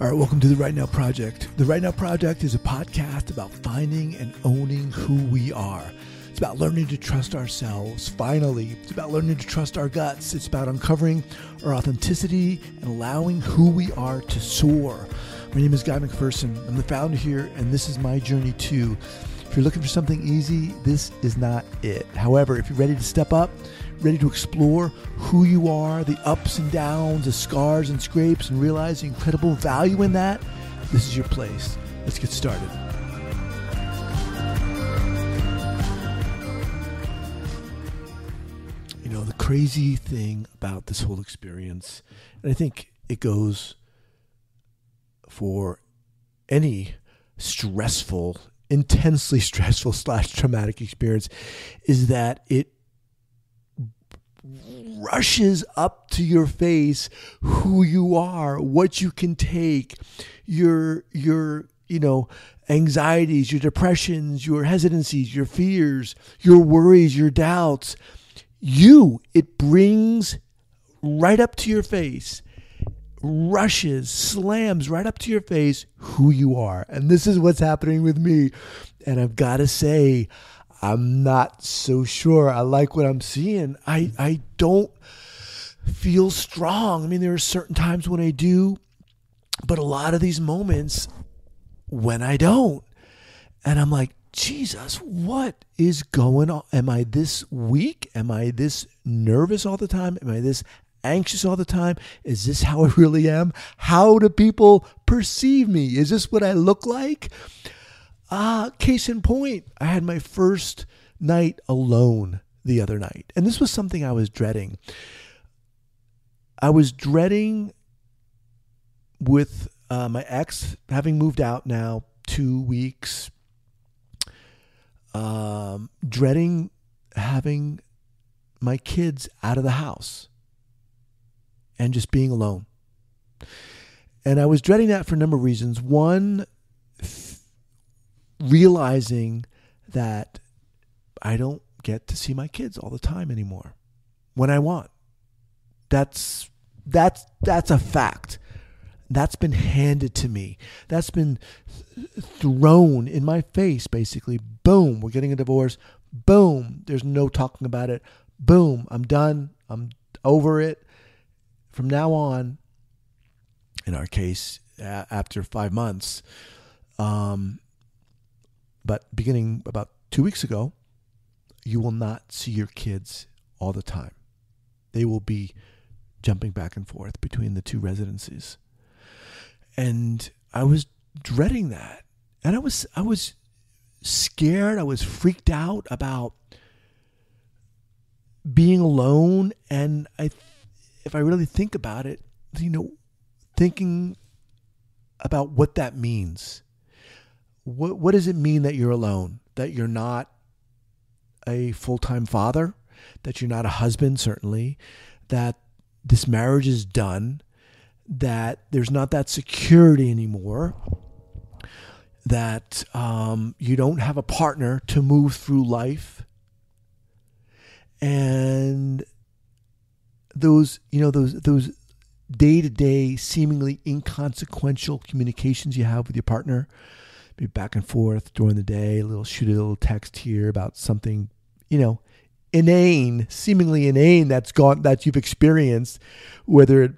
All right, welcome to the Right Now Project. The Right Now Project is a podcast about finding and owning who we are. It's about learning to trust ourselves, finally. It's about learning to trust our guts. It's about uncovering our authenticity and allowing who we are to soar. My name is Guy McPherson. I'm the founder here, and this is my journey too. If you're looking for something easy, this is not it. However, if you're ready to step up, ready to explore who you are, the ups and downs, the scars and scrapes, and realize the incredible value in that, this is your place. Let's get started. You know, the crazy thing about this whole experience, and I think it goes for any stressful, intensely stressful / traumatic experience, is that it rushes up to your face who you are, what you can take, your anxieties, your depressions, your hesitancies, your fears, your worries, your doubts. It brings right up to your face, rushes, slams right up to your face who you are. And this is what's happening with me. And I've got to say, I'm not so sure I like what I'm seeing. I don't feel strong. I mean, there are certain times when I do, but a lot of these moments when I don't. And I'm like, Jesus, what is going on? Am I this weak? Am I this nervous all the time? Am I this anxious all the time? Is this how I really am? How do people perceive me? Is this what I look like? Case in point, I had my first night alone the other night. And this was something I was dreading. I was dreading with my ex having moved out now 2 weeks. Dreading having my kids out of the house and just being alone. And I was dreading that for a number of reasons. One, realizing that I don't get to see my kids all the time anymore when I want. That's a fact. That's been handed to me. That's been thrown in my face, basically. Boom, we're getting a divorce. Boom, there's no talking about it. Boom, I'm done. I'm over it. From now on, in our case, after 5 months, but beginning about 2 weeks ago, you will not see your kids all the time. They will be jumping back and forth between the two residencies. And I was dreading that. And I was scared. I was freaked out about being alone. And if I really think about it, thinking about what that means. What does it mean that you're alone? That you're not a full-time father? That you're not a husband, certainly? That this marriage is done? That there's not that security anymore? That you don't have a partner to move through life? And those day-to-day, seemingly inconsequential communications you have with your partner, be back and forth during the day, shoot a little text here about something, inane, seemingly inane that you've experienced, whether it,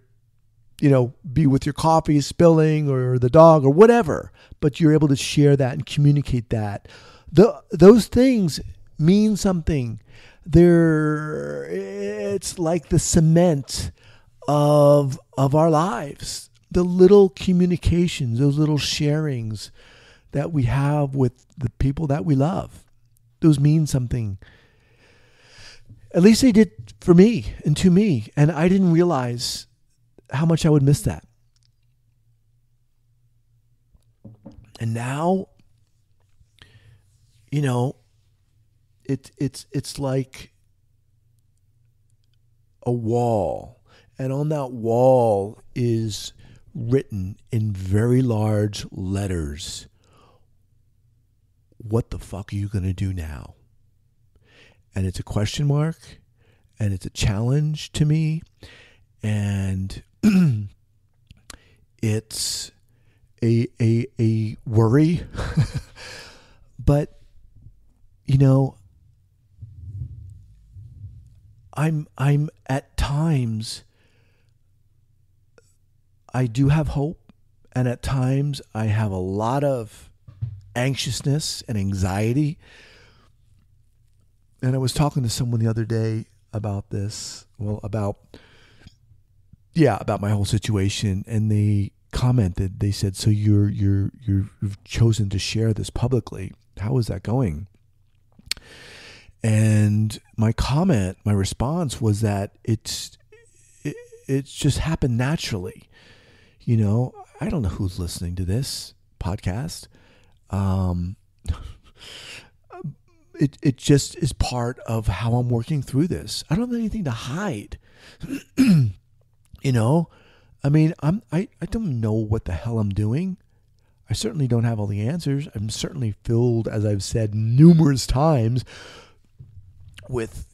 be with your coffee spilling or the dog or whatever, but you're able to share that and communicate that. Those things mean something. It's like the cement of our lives, the little communications, those little sharings that we have with the people that we love. Those mean something. At least they did for me and to me. And I didn't realize how much I would miss that. And now, it's like a wall. And on that wall is written in very large letters, what the fuck are you going to do now? And it's a question mark, and it's a challenge to me, and it's a worry. But, you know, I'm at times, I do have hope, and at times I have a lot of anxiousness and anxiety. And I was talking to someone the other day about this, about my whole situation, and they commented, they said, "So you've chosen to share this publicly. How is that going?" And my response was that it's just happened naturally. You know, I don't know who's listening to this podcast. It just is part of how I'm working through this. I don't have anything to hide. You know, I mean, I don't know what the hell I'm doing. I certainly don't have all the answers. I'm certainly filled, as I've said numerous times, with,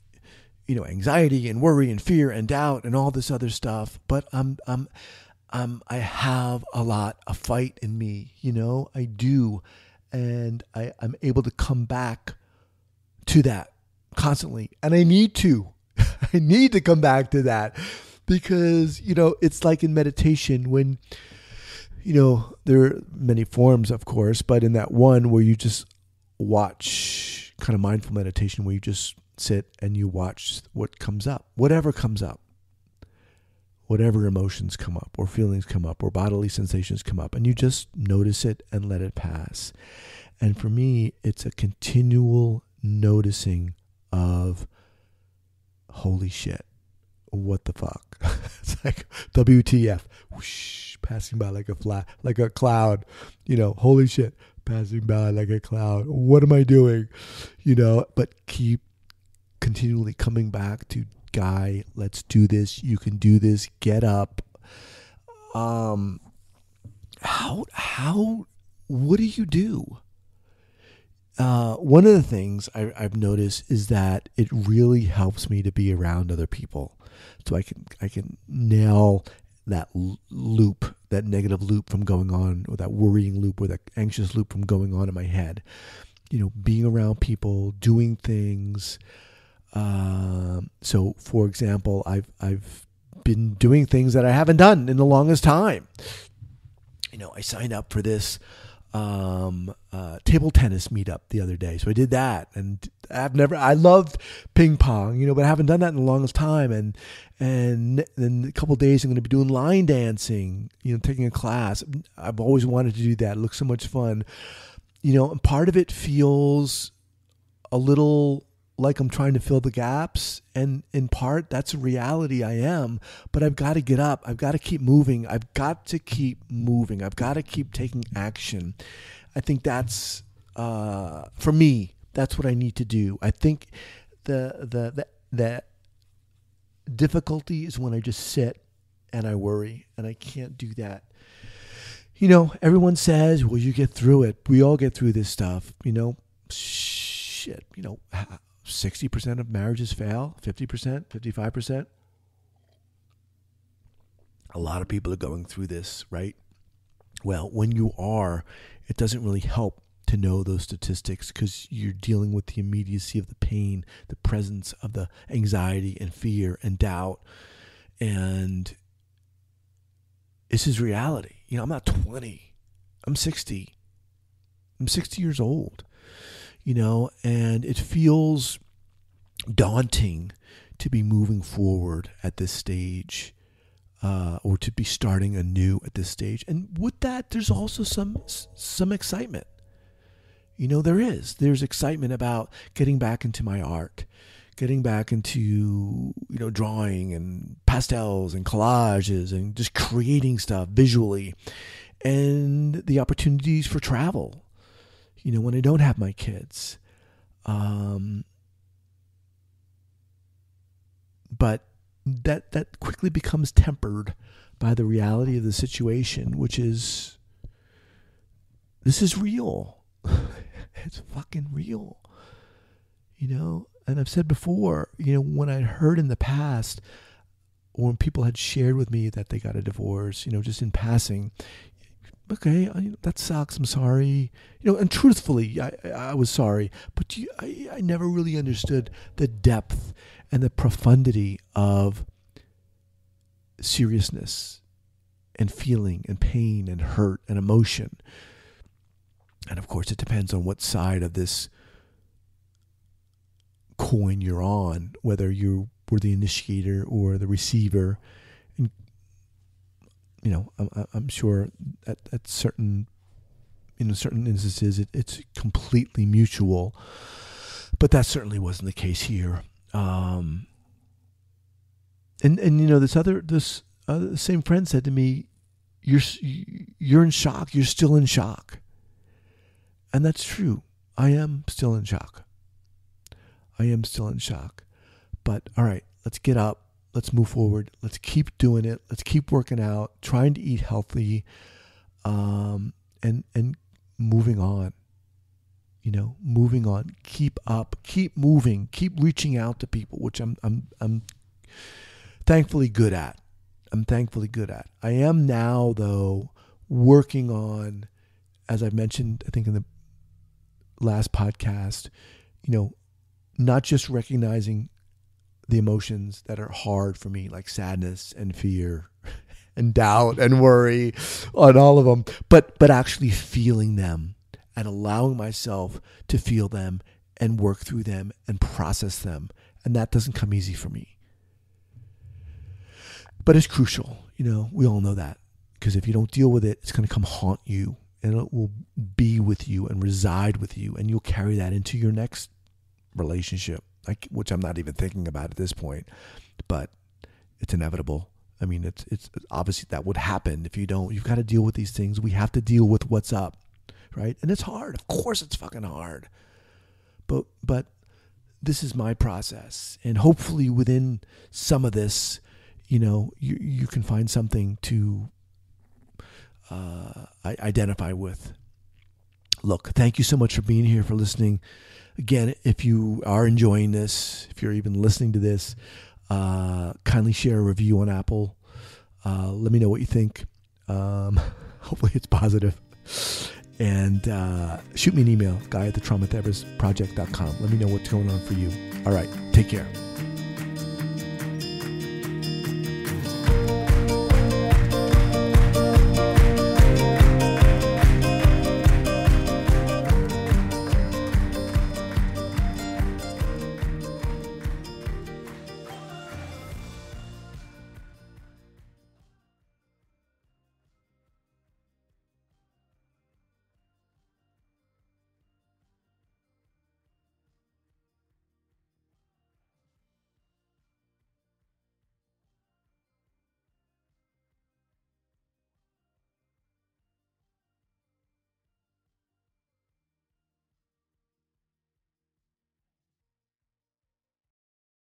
you know, anxiety and worry and fear and doubt and all this other stuff. But I have a lot of fight in me, you know, I do. And I'm able to come back to that constantly. And I need to. I need to come back to that because, you know, it's like in meditation when, you know, there are many forms, of course, but in that one where you just watch, kind of mindful meditation where you just sit and you watch what comes up, whatever comes up, whatever emotions come up or feelings come up or bodily sensations come up, and you just notice it and let it pass. And for me, it's a continual noticing of, holy shit, what the fuck? It's like WTF, whoosh, passing by like a cloud, you know, holy shit, passing by like a cloud. What am I doing? You know, but keep continually coming back to, Guy, let's do this. You can do this. Get up. What do you do? One of the things I've noticed is that it really helps me to be around other people, so I can nail that loop, that negative loop from going on, or that worrying loop, or that anxious loop from going on in my head. You know, being around people, doing things. So, for example, I've been doing things that I haven't done in the longest time. You know, I signed up for this table tennis meetup the other day. So I did that, and I loved ping pong, you know, but I haven't done that in the longest time. And in a couple of days, I'm going to be doing line dancing, you know, taking a class. I've always wanted to do that. It looks so much fun, you know, and part of it feels a little like I'm trying to fill the gaps, and in part that's a reality I am, but I've got to get up. I've got to keep moving. I've got to keep moving. I've got to keep taking action. I think that's for me, that's what I need to do. I think the difficulty is when I just sit and I worry, and I can't do that. You know, everyone says, well, you get through it. We all get through this stuff, you know. Shit, you know, 60% of marriages fail, 50%, 55%. A lot of people are going through this, right? Well, when you are, it doesn't really help to know those statistics because you're dealing with the immediacy of the pain, the presence of the anxiety and fear and doubt. And this is reality. You know, I'm not 20. I'm 60. I'm 60 years old. You know, and it feels daunting to be moving forward at this stage, or to be starting anew at this stage. And with that, there's also some excitement. You know, there's excitement about getting back into my art, getting back into, you know, drawing and pastels and collages and just creating stuff visually, and the opportunities for travel. You know, when I don't have my kids. But that quickly becomes tempered by the reality of the situation, which is, this is real. It's fucking real. You know, and I've said before, you know, when I heard in the past, or when people had shared with me that they got a divorce, you know, just in passing, okay, that sucks. I'm sorry. And truthfully, I was sorry. But I never really understood the depth and the profundity of seriousness and feeling and pain and hurt and emotion. And of course, it depends on what side of this coin you're on, whether you were the initiator or the receiver. And I'm sure at certain certain instances it's completely mutual, but that certainly wasn't the case here. And this same friend said to me, you're in shock. You're still in shock. And that's true. I am still in shock. But all right, let's get up. Let's move forward. Let's keep doing it. Let's keep working out, trying to eat healthy, and moving on. Moving on. Keep up. Keep moving. Keep reaching out to people, which I'm thankfully good at. I am now, though, working on, as I've mentioned, I think in the last podcast, not just recognizing the emotions that are hard for me, like sadness and fear and doubt and worry on all of them, but actually feeling them and allowing myself to feel them and work through them and process them. And that doesn't come easy for me. But it's crucial. We all know that, because if you don't deal with it, it's going to come haunt you, and it will be with you and reside with you, and you'll carry that into your next relationship, which I'm not even thinking about at this point, but it's inevitable. I mean, it's obviously that would happen if you don't. You've got to deal with these things. We have to deal with what's up, right? And it's hard. Of course, it's fucking hard. But this is my process, and hopefully within some of this, you can find something to identify with. Look, thank you so much for being here, for listening. Again, if you are enjoying this, if you're even listening to this, kindly share a review on Apple. Let me know what you think. Hopefully it's positive. And shoot me an email, guy@thetraumatherapistproject.com. Let me know what's going on for you. All right, take care.